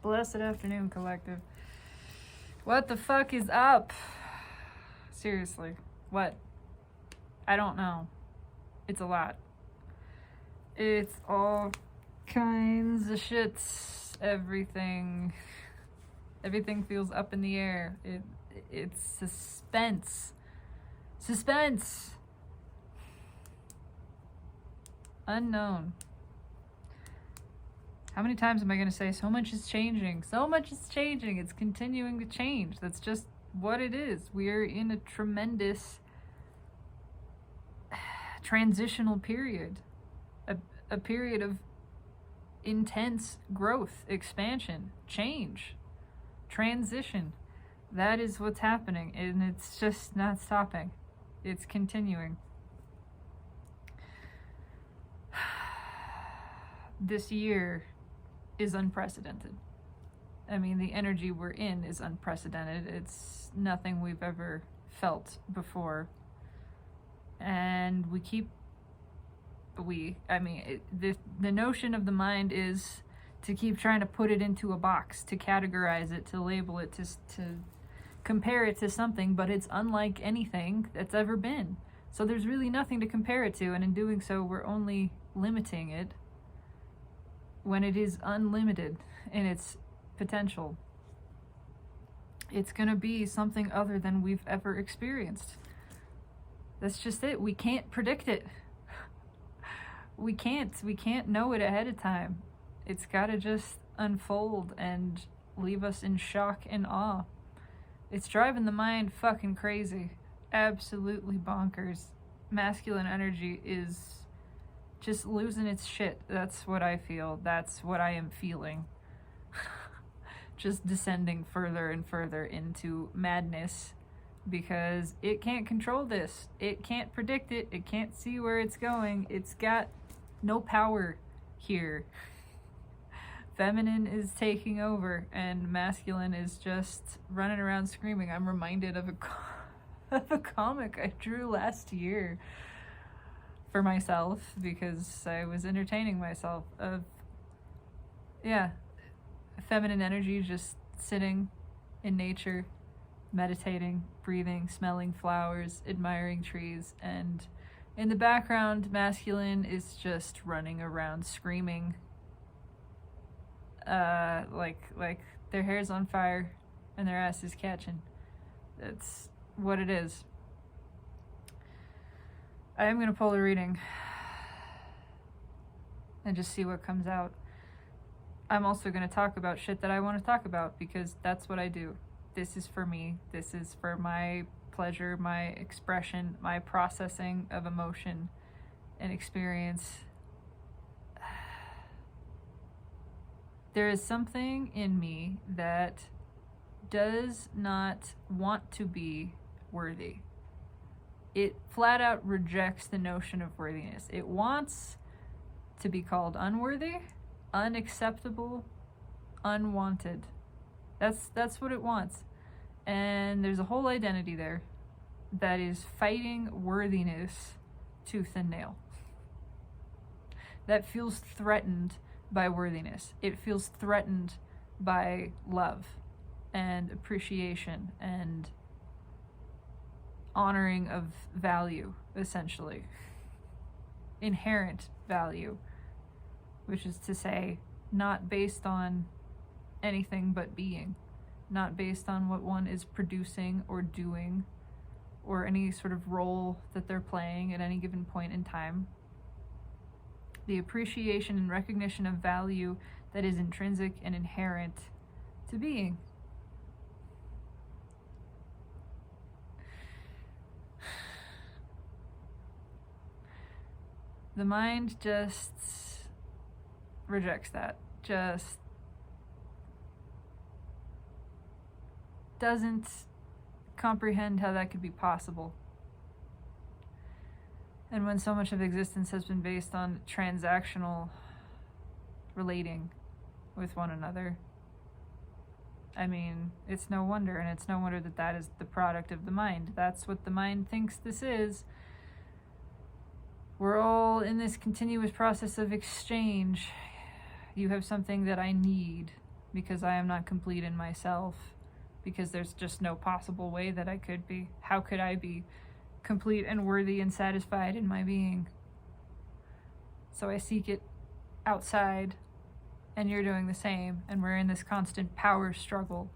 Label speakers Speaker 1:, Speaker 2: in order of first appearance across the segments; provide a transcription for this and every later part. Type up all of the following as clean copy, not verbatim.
Speaker 1: Blessed afternoon, collective. What the fuck is up? Seriously, what? I don't know. It's a lot. It's all kinds of shit. Everything feels up in the air. It's suspense. Unknown. How many times am I going to say so much is changing? So much is changing. It's continuing to change. That's just what it is. We're in a tremendous transitional period. A period of intense growth, expansion, change, transition. That is what's happening, and it's just not stopping. It's continuing. This year is unprecedented. I mean, the energy we're in is unprecedented. It's nothing we've ever felt before. And the notion of the mind is to keep trying to put it into a box, to categorize it, to label it, to compare it to something, but it's unlike anything that's ever been. So there's really nothing to compare it to, and in doing so, we're only limiting it when it is unlimited in its potential. It's gonna be something other than we've ever experienced. That's just it. We can't predict it. We can't know it ahead of time. It's gotta just unfold and leave us in shock and awe. It's driving the mind fucking crazy. Absolutely bonkers. Masculine energy is just losing its shit. That's what I feel. That's what I am feeling. Just descending further and further into madness because it can't control this. It can't predict it. It can't see where it's going. It's got no power here. Feminine is taking over and masculine is just running around screaming. I'm reminded of a comic I drew last year for myself because I was entertaining myself of feminine energy just sitting in nature, meditating, breathing, smelling flowers, admiring trees, and in the background masculine is just running around screaming like their hair's on fire and their ass is catching. That's what it is. I am going to pull a reading and just see what comes out. I'm also going to talk about shit that I want to talk about because that's what I do. This is for me. This is for my pleasure, my expression, my processing of emotion and experience. There is something in me that does not want to be worthy. It flat out rejects the notion of worthiness. It wants to be called unworthy, unacceptable, unwanted. That's what it wants. And there's a whole identity there that is fighting worthiness tooth and nail. That feels threatened by worthiness. It feels threatened by love and appreciation and honoring of value, essentially. Inherent value, which is to say, not based on anything but being, not based on what one is producing or doing or any sort of role that they're playing at any given point in time. The appreciation and recognition of value that is intrinsic and inherent to being. The mind just rejects that, just doesn't comprehend how that could be possible. And when so much of existence has been based on transactional relating with one another, I mean, it's no wonder, and it's no wonder that that is the product of the mind. That's what the mind thinks this is. We're all in this continuous process of exchange. You have something that I need. because I am not complete in myself, because there's just no possible way that I could be. How could I be complete and worthy and satisfied in my being? So I seek it outside, and you're doing the same, and we're in this constant power struggle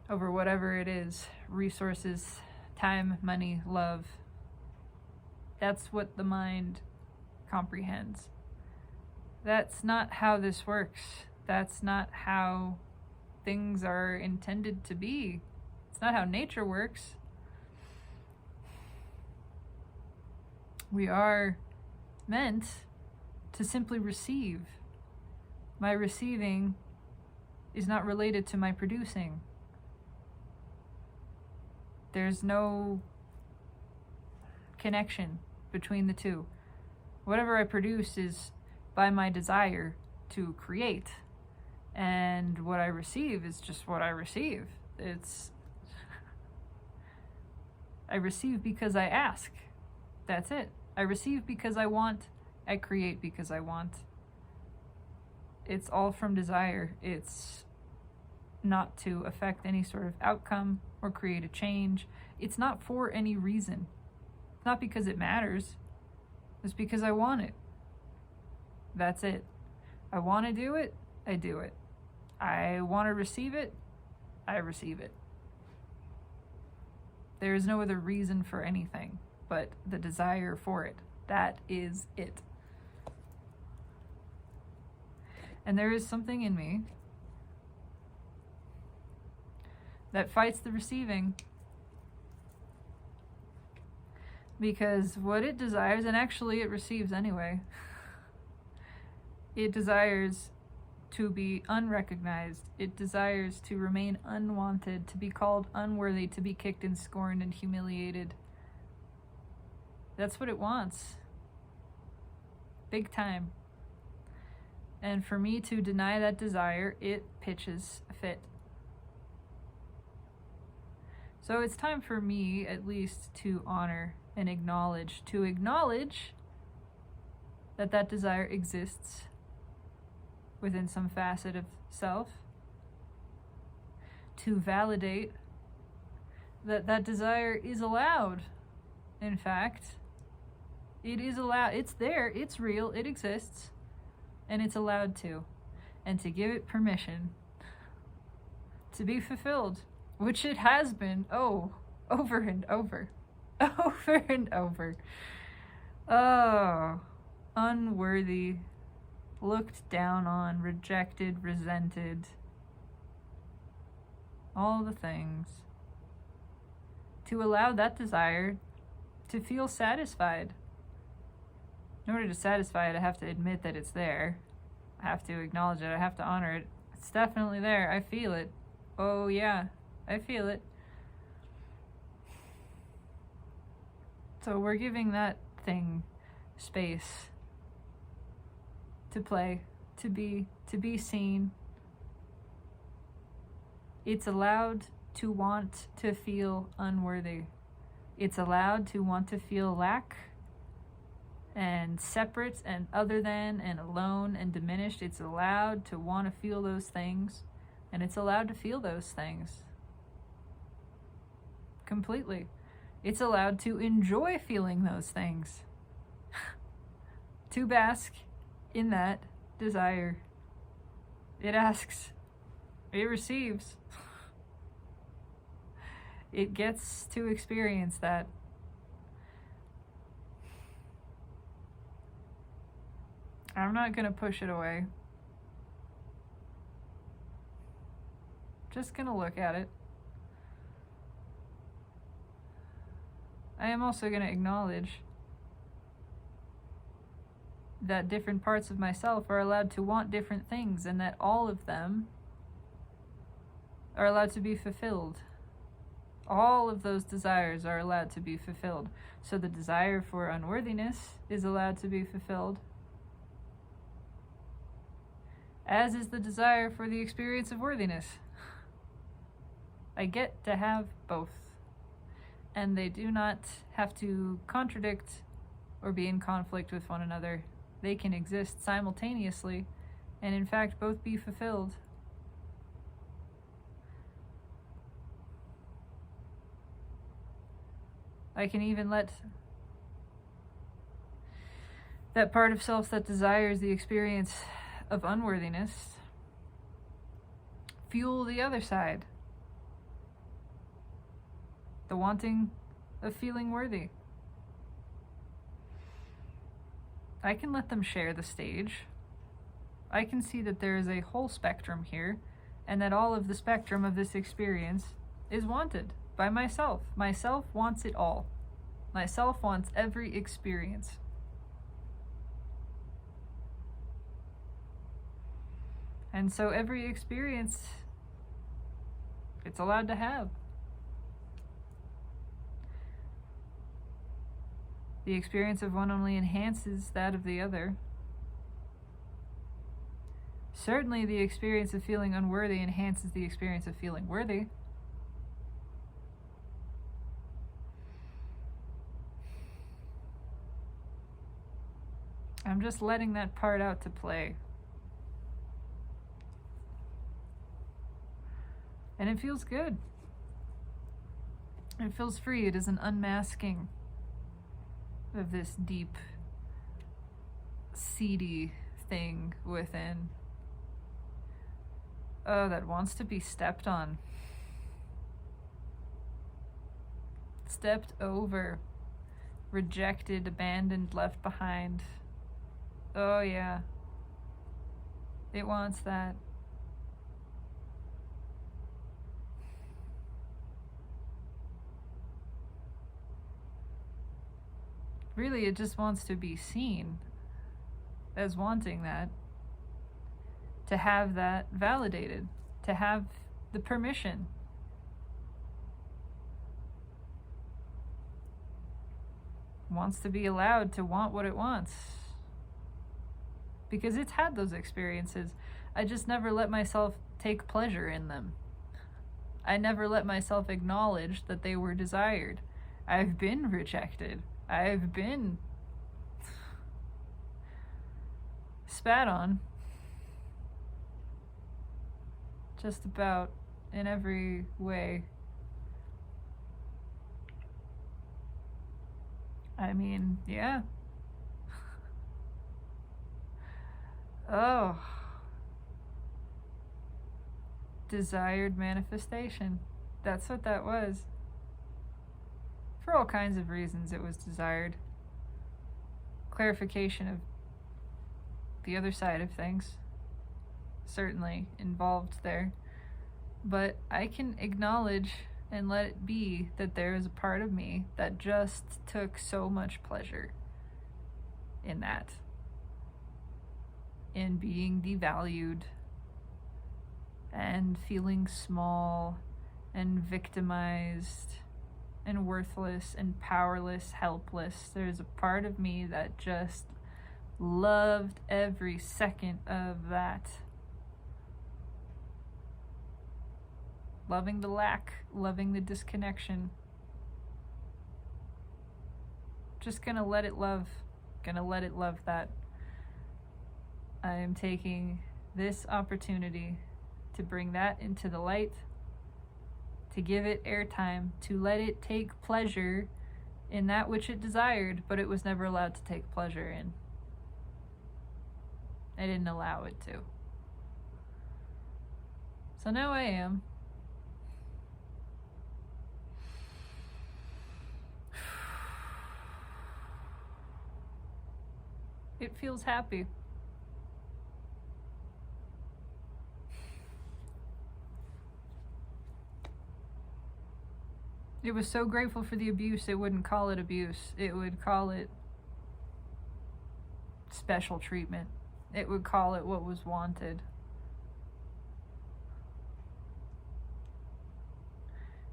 Speaker 1: over whatever it is: resources, time, money, love. That's what the mind comprehends. That's not how this works. That's not how things are intended to be. It's not how nature works. We are meant to simply receive. My receiving is not related to my producing. There's no connection between the two. Whatever I produce is by my desire to create, and what I receive is just what I receive. I receive because I ask. That's it. I receive because I want. I create because I want. It's all from desire. It's not to affect any sort of outcome or create a change. It's not for any reason. It's not because it matters. It's because I want it. That's it. I want to do it, I do it. I want to receive it, I receive it. There is no other reason for anything but the desire for it. That is it. And there is something in me that fights the receiving, because what it desires, and actually it receives anyway, it desires to be unrecognized. It desires to remain unwanted, to be called unworthy, to be kicked and scorned and humiliated. That's what it wants. Big time. And for me to deny that desire, it pitches a fit. So it's time for me, at least, to honor and acknowledge that that desire exists within some facet of self, to validate that that desire is allowed. In fact, it is allowed. It's there, it's real, it exists, and it's allowed to. And to give it permission to be fulfilled, which it has been, over and over, over and over. Oh, unworthy, looked down on, rejected, resented, all the things. To allow that desire to feel satisfied. In order to satisfy it, I have to admit that it's there. I have to acknowledge it. I have to honor it. It's definitely there. I feel it. Oh yeah, I feel it. So we're giving that thing space to play, to be seen. It's allowed to want to feel unworthy. It's allowed to want to feel lack and separate and other than and alone and diminished. It's allowed to want to feel those things, and it's allowed to feel those things completely. It's allowed to enjoy feeling those things, to bask in that desire. It asks, it receives. It gets to experience that. I'm not going to push it away. Just going to look at it. I am also going to acknowledge that different parts of myself are allowed to want different things, and that all of them are allowed to be fulfilled. All of those desires are allowed to be fulfilled. So the desire for unworthiness is allowed to be fulfilled, as is the desire for the experience of worthiness. I get to have both, and they do not have to contradict or be in conflict with one another. They can exist simultaneously and in fact both be fulfilled I can even let that part of self that desires the experience of unworthiness fuel the other side, the wanting of feeling worthy. I can let them share the stage. I can see that there is a whole spectrum here, and that all of the spectrum of this experience is wanted by myself. Myself wants it all. Myself wants every experience. And so every experience, it's allowed to have. The experience of one only enhances that of the other. Certainly the experience of feeling unworthy enhances the experience of feeling worthy. I'm just letting that part out to play. And it feels good. It feels free. It is an unmasking of this deep, seedy thing within. Oh, that wants to be stepped on. Stepped over. Rejected, abandoned, left behind. Oh yeah. It wants that. Really, it just wants to be seen as wanting that. To have that validated. To have the permission. Wants to be allowed to want what it wants. Because it's had those experiences. I just never let myself take pleasure in them. I never let myself acknowledge that they were desired. I've been rejected. I've been spat on. Just about in every way. I mean, yeah. Oh. Desired manifestation. That's what that was. For all kinds of reasons it was desired. Clarification of the other side of things. Certainly involved there. But I can acknowledge and let it be that there is a part of me that just took so much pleasure in that. In being devalued and feeling small and victimized and worthless and powerless, helpless. There's a part of me that just loved every second of that. Loving the lack, loving the disconnection. Just gonna let it love. Gonna let it love that. I am taking this opportunity to bring that into the light, to give it airtime, to let it take pleasure in that which it desired, but it was never allowed to take pleasure in. I didn't allow it to. So now I am. It feels happy. It was so grateful for the abuse, it wouldn't call it abuse. It would call it special treatment. It would call it what was wanted.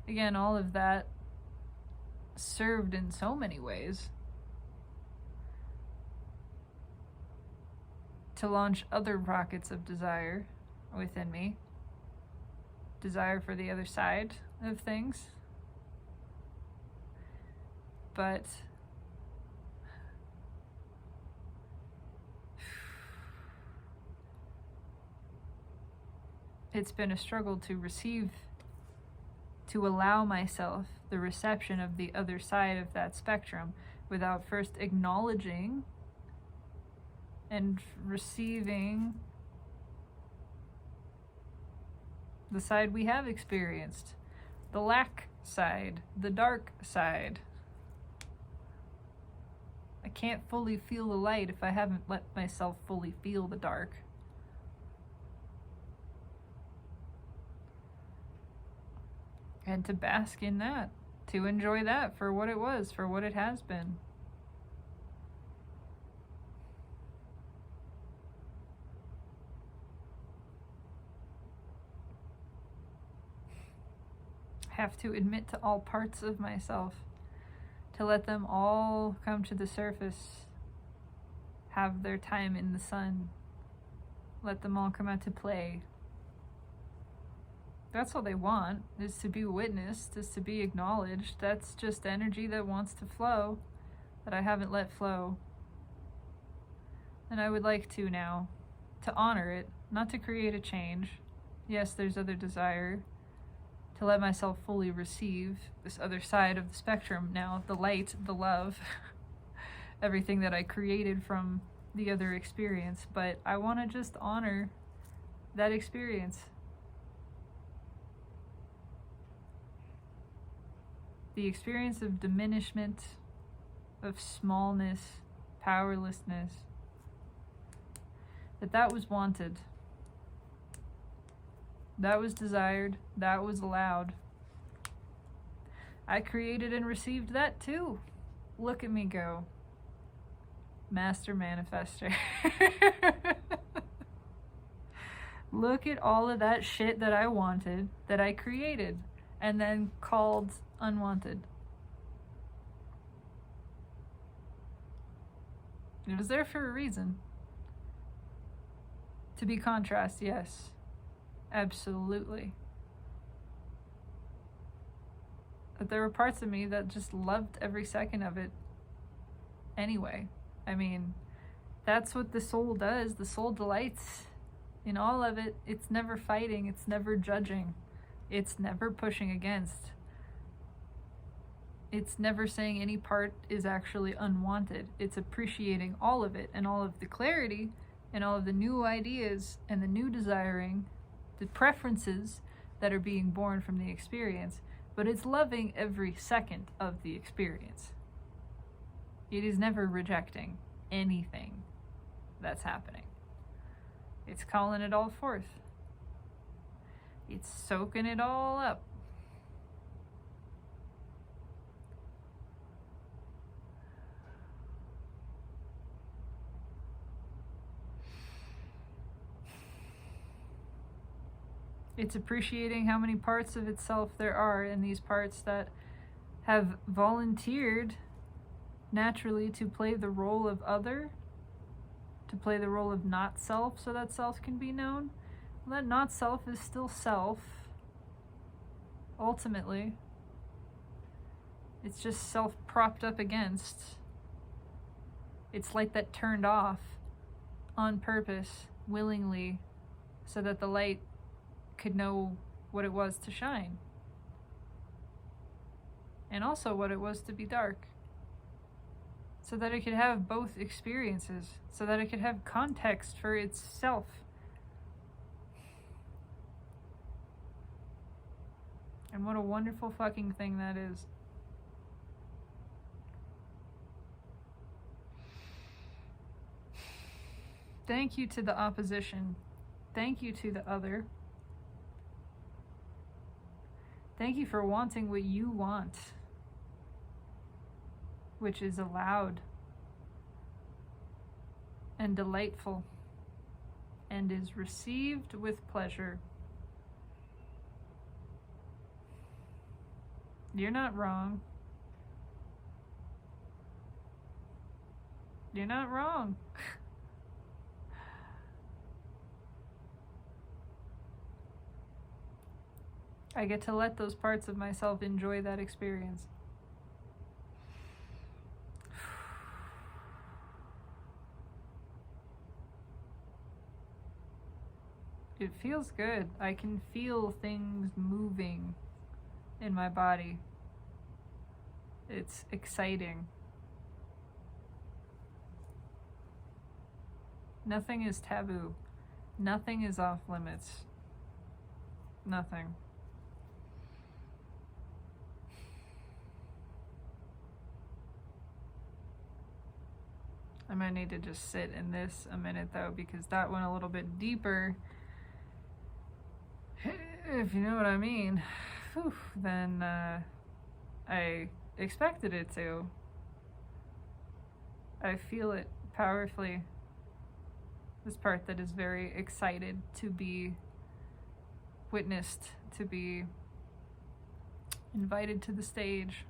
Speaker 1: Again, all of that served in so many ways to launch other rockets of desire within me. Desire for the other side of things. But it's been a struggle to receive to allow myself the reception of the other side of that spectrum without first acknowledging and receiving the side we have experienced, the lack side, the dark side. I can't fully feel the light if I haven't let myself fully feel the dark. And to bask in that, to enjoy that for what it was, for what it has been. Have to admit to all parts of myself, to let them all come to the surface, have their time in the sun, let them all come out to play. That's all they want, is to be witnessed, is to be acknowledged. That's just energy that wants to flow, that I haven't let flow. And I would like to now, to honor it, not to create a change. Yes, there's other desire, to let myself fully receive this other side of the spectrum now, the light, the love, everything that I created from the other experience. But I want to just honor that experience. The experience of diminishment, of smallness, powerlessness, that was wanted, that was desired, that was allowed. I created and received that too. Look at me go. Master manifester. Look at all of that shit that I wanted, that I created, and then called unwanted. It was there for a reason. To be contrast, yes. Absolutely. But there were parts of me that just loved every second of it anyway. I mean, that's what the soul does. The soul delights in all of it. It's never fighting. It's never judging. It's never pushing against. It's never saying any part is actually unwanted. It's appreciating all of it and all of the clarity and all of the new ideas and the new desiring, the preferences that are being born from the experience, but it's loving every second of the experience. It is never rejecting anything that's happening. It's calling it all forth. It's soaking it all up. It's appreciating how many parts of itself there are, and these parts that have volunteered naturally to play the role of other, to play the role of not self so that self can be known. Well, that not self is still self, ultimately. It's just self propped up against. It's light that turned off on purpose, willingly, so that the light could know what it was to shine. And also what it was to be dark. So that it could have both experiences. So that it could have context for itself. And what a wonderful fucking thing that is. Thank you to the opposition. Thank you to the other. Thank you for wanting what you want, which is allowed and delightful and is received with pleasure. You're not wrong. You're not wrong. I get to let those parts of myself enjoy that experience. It feels good. I can feel things moving in my body. It's exciting. Nothing is taboo. Nothing is off limits. Nothing. I might need to just sit in this a minute though, because that went a little bit deeper, if you know what I mean, than I expected it to. I feel it powerfully. This part that is very excited to be witnessed, to be invited to the stage.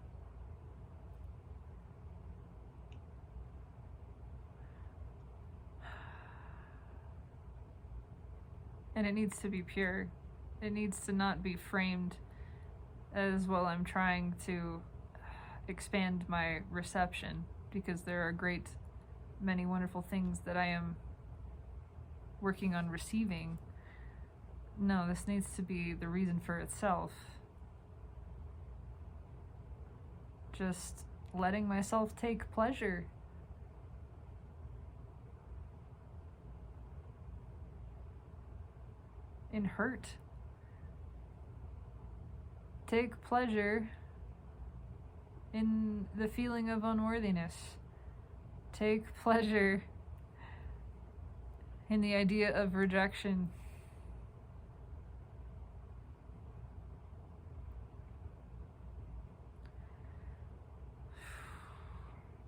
Speaker 1: And it needs to be pure. It needs to not be framed as, well, I'm trying to expand my reception, because there are many wonderful things that I am working on receiving. No, this needs to be the reason for itself. Just letting myself take pleasure. In hurt. Take pleasure in the feeling of unworthiness. Take pleasure in the idea of rejection.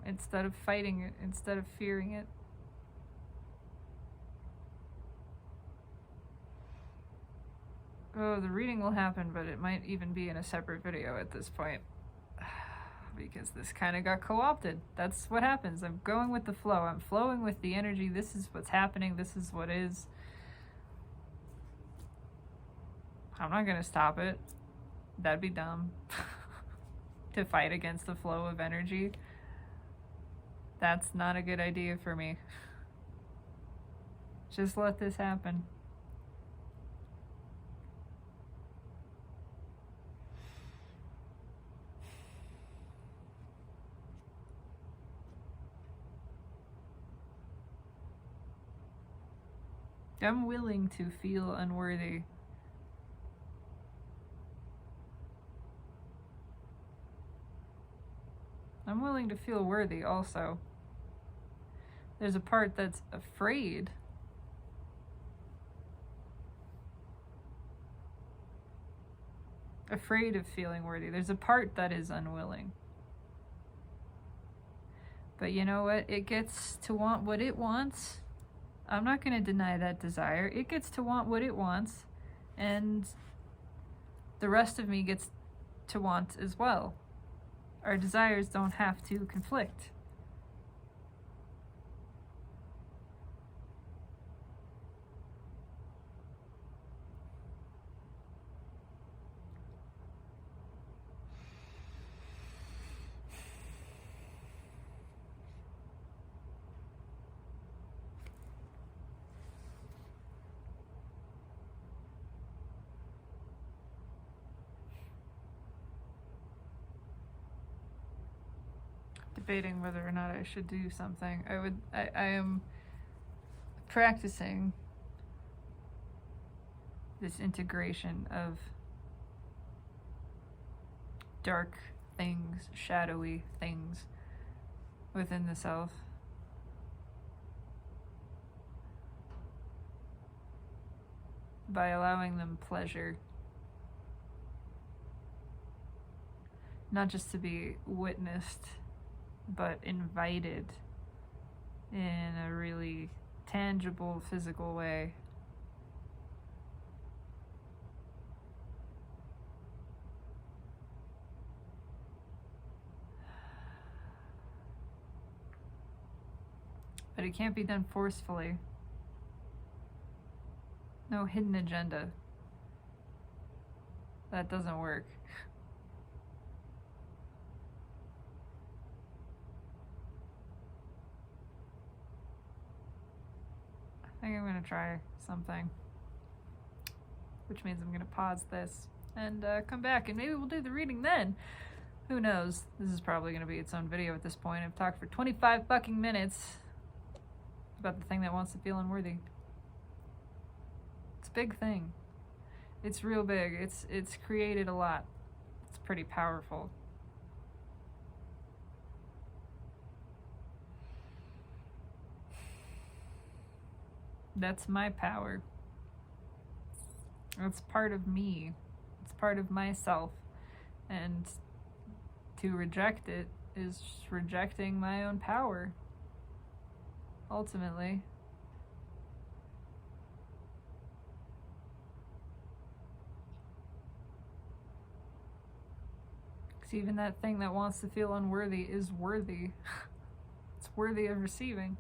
Speaker 1: Instead of fighting it, instead of fearing it. Oh, the reading will happen, but it might even be in a separate video at this point. Because this kind of got co-opted. That's what happens. I'm going with the flow. I'm flowing with the energy. This is what's happening. This is what is. I'm not going to stop it. That'd be dumb. To fight against the flow of energy. That's not a good idea for me. Just let this happen. I'm willing to feel unworthy. I'm willing to feel worthy also. There's a part that's afraid. Afraid of feeling worthy. There's a part that is unwilling. But you know what? It gets to want what it wants. I'm not going to deny that desire. It gets to want what it wants, and the rest of me gets to want as well. Our desires don't have to conflict. Debating whether or not I should do something. I am practicing this integration of dark things, shadowy things within the self. By allowing them pleasure. Not just to be witnessed, but invited in a really tangible, physical way. But it can't be done forcefully. No hidden agenda. That doesn't work. I think I'm going to try something, which means I'm going to pause this and come back, and maybe we'll do the reading then. Who knows? This is probably going to be its own video at this point. I've talked for 25 fucking minutes about the thing that wants to feel unworthy. It's a big thing. It's real big. It's created a lot. It's pretty powerful. That's my power. It's part of me. It's part of myself. And to reject it is rejecting my own power. Ultimately. Because even that thing that wants to feel unworthy is worthy. It's worthy of receiving.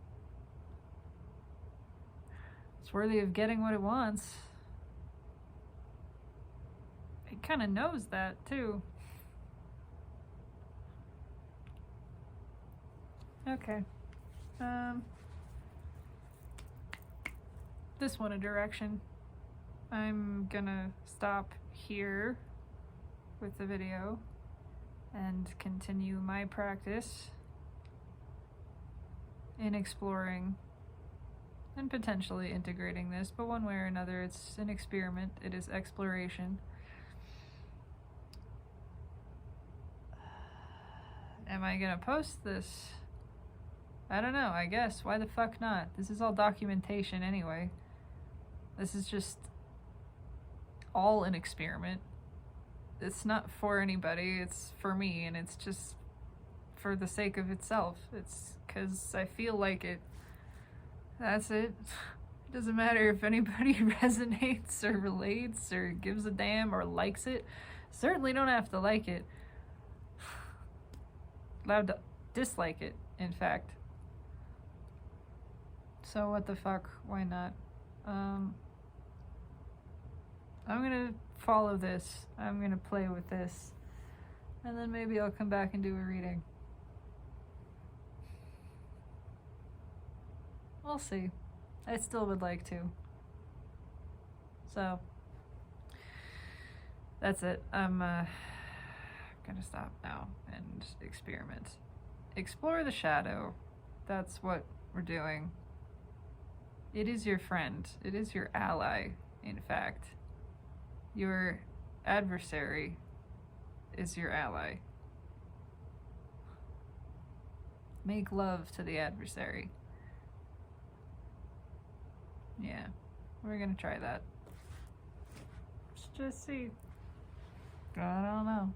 Speaker 1: It's worthy of getting what it wants. It kind of knows that, too. Okay. This one a direction. I'm gonna stop here with the video and continue my practice in exploring and potentially integrating this, but one way or another, it's an experiment. It is exploration. Am I gonna post this? I don't know, I guess. Why the fuck not? This is all documentation anyway. This is just all an experiment. It's not for anybody, it's for me, and it's just for the sake of itself. It's because I feel like it. That's it. It doesn't matter if anybody resonates or relates or gives a damn or likes it. Certainly don't have to like it. Allowed to dislike it, in fact. So what the fuck? Why not? I'm gonna follow this. I'm gonna play with this. And then maybe I'll come back and do a reading. We'll see. I still would like to. So, that's it. I'm gonna stop now and experiment. Explore the shadow. That's what we're doing. It is your friend. It is your ally, in fact. Your adversary is your ally. Make love to the adversary. Yeah, we're gonna try that. Let's just see. I don't know.